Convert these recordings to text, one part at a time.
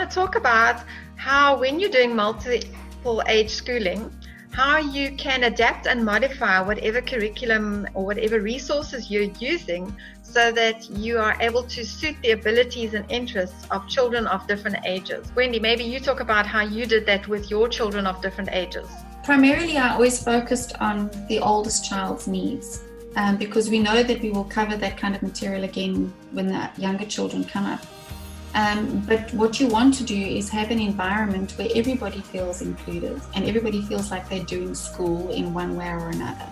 to talk about how, when you're doing multiple age schooling, how you can adapt and modify whatever curriculum or whatever resources you're using so that you are able to suit the abilities and interests of children of different ages. Wendy, maybe you talk about how you did that with your children of different ages. Primarily, I always focused on the oldest child's needs because we know that we will cover that kind of material again when the younger children come up. But what you want to do is have an environment where everybody feels included and everybody feels like they're doing school in one way or another.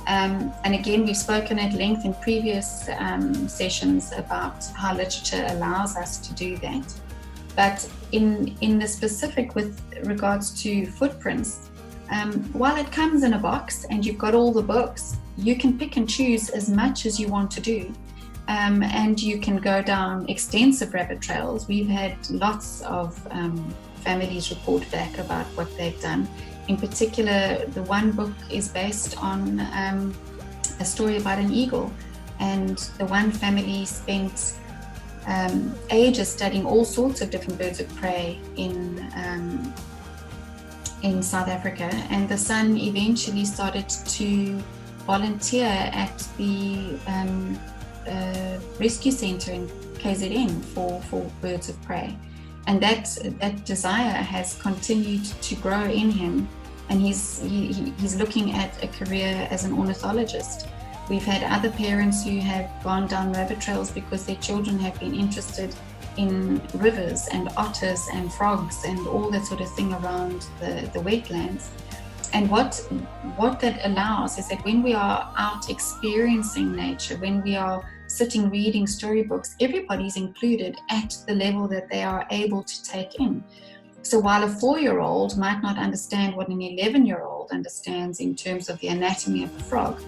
And again, we've spoken at length in previous sessions about how literature allows us to do that. But in the specific with regards to footprints, while it comes in a box and you've got all the books, you can pick and choose as much as you want to do. And you can go down extensive rabbit trails. We've had lots of families report back about what they've done. In particular, the one book is based on a story about an eagle. And the one family spent ages studying all sorts of different birds of prey in South Africa. And the son eventually started to volunteer at the rescue center in KZN for birds of prey, and that desire has continued to grow in him, and he's looking at a career as an ornithologist. We've had other parents who have gone down rabbit trails because their children have been interested in rivers and otters and frogs and all that sort of thing around the wetlands. And what that allows is that when we are out experiencing nature, when we are sitting reading storybooks, everybody's included at the level that they are able to take in. So while a 4-year-old might not understand what an 11-year-old understands in terms of the anatomy of the frog,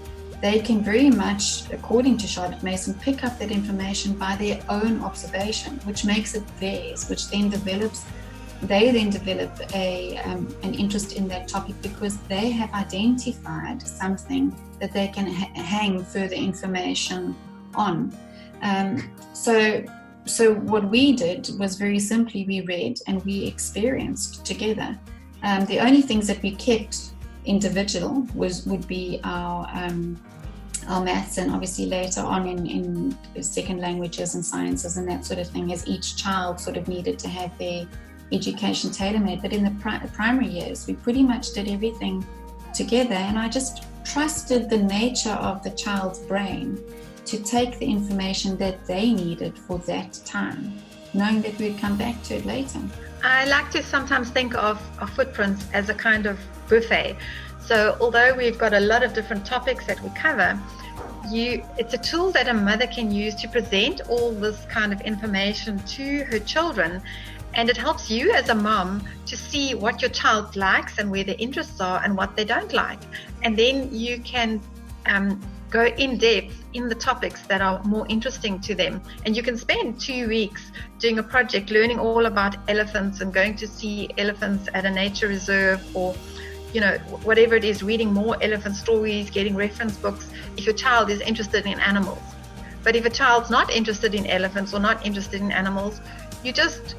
they can very much, according to Charlotte Mason, pick up that information by their own observation, which makes it theirs, which then develops an interest in that topic because they have identified something that they can hang further information on. So what we did was very simply we read and we experienced together. The only things that we kept individual would be our maths, and obviously later on in second languages and sciences and that sort of thing, as each child sort of needed to have their education tailor-made. But in the primary years, we pretty much did everything together, and I just trusted the nature of the child's brain to take the information that they needed for that time, knowing that we'd come back to it later. I like to sometimes think of footprints as a kind of buffet. So although we've got a lot of different topics that we cover, it's a tool that a mother can use to present all this kind of information to her children. And it helps you as a mom to see what your child likes and where their interests are and what they don't like. And then you can go in depth in the topics that are more interesting to them. And you can spend 2 weeks doing a project, learning all about elephants and going to see elephants at a nature reserve, or whatever it is, reading more elephant stories, getting reference books, if your child is interested in animals. But if a child's not interested in elephants or not interested in animals, you just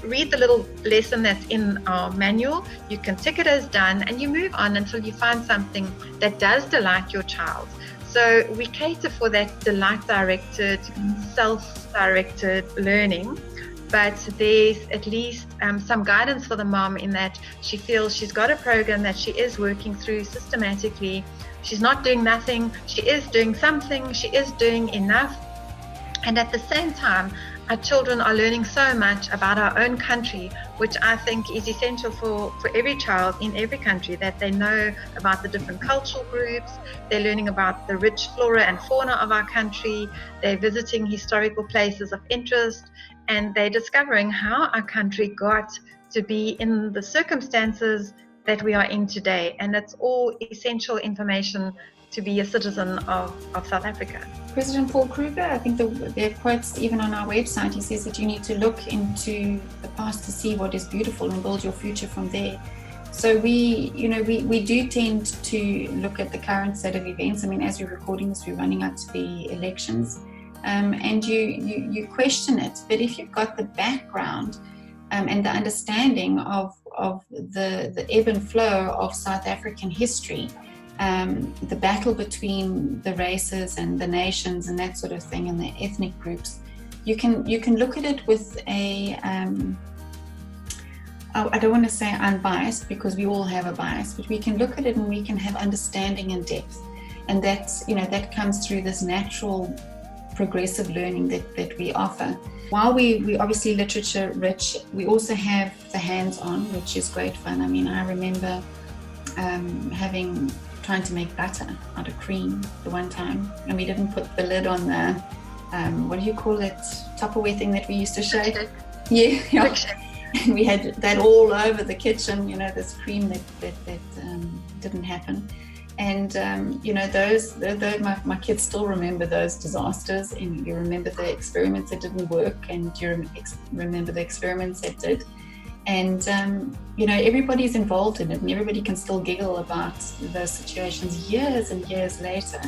read the little lesson that's in our manual, you can tick it as done, and you move on until you find something that does delight your child. So we cater for that delight-directed, self-directed learning, but there's at least some guidance for the mom in that she feels she's got a program that she is working through systematically. She's not doing nothing, she is doing something, she is doing enough. And at the same time, our children are learning so much about our own country, which I think is essential for every child in every country, that they know about the different cultural groups, they're learning about the rich flora and fauna of our country, they're visiting historical places of interest, and they're discovering how our country got to be in the circumstances that we are in today. And it's all essential information to be a citizen of South Africa. President Paul Kruger, I think there are quotes even on our website. He says that you need to look into the past to see what is beautiful and build your future from there. So we do tend to look at the current set of events. I mean, as we're recording this, we're running up to the elections, and you question it. But if you've got the background, and the understanding of the ebb and flow of South African history, the battle between the races and the nations and that sort of thing, and the ethnic groups. You can look at it with a I don't want to say unbiased, because we all have a bias, but we can look at it and we can have understanding and depth, and that's, that comes through this natural progressive learning that we offer. While we obviously literature rich, we also have the hands-on, which is great fun. I mean, I remember trying to make butter out of cream the one time, and we didn't put the lid on the what do you call it, Tupperware thing that we used to shake. Yeah. And we had that all over the kitchen, this cream that didn't happen. And my kids still remember those disasters, and you remember the experiments that didn't work, and you remember the experiments that did. And everybody's involved in it, and everybody can still giggle about those situations years and years later.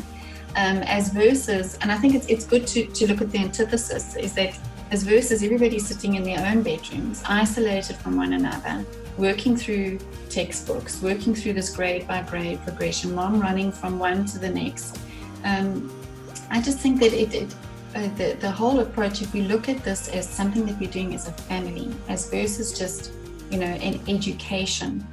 As versus, and I think it's good to look at the antithesis, is that as versus everybody's sitting in their own bedrooms, isolated from one another, working through textbooks, working through this grade by grade progression, mom running from one to the next. I just think that the whole approach, if we look at this as something that we're doing as a family, as versus just, an education,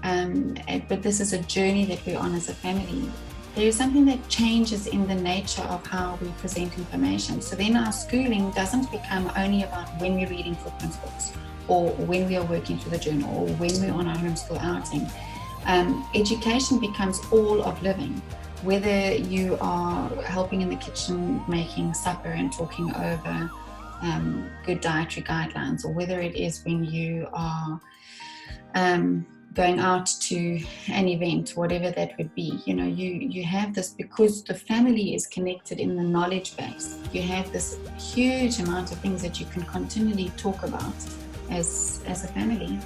but this is a journey that we're on as a family, there is something that changes in the nature of how we present information. So then our schooling doesn't become only about when we're reading footprints books, or when we are working through the journal, or when we're on our homeschool outing. Education becomes all of living, whether you are helping in the kitchen making supper and talking over good dietary guidelines, or whether it is when you are going out to an event, whatever that would be. You have this, because the family is connected in the knowledge base. You have this huge amount of things that you can continually talk about as a family.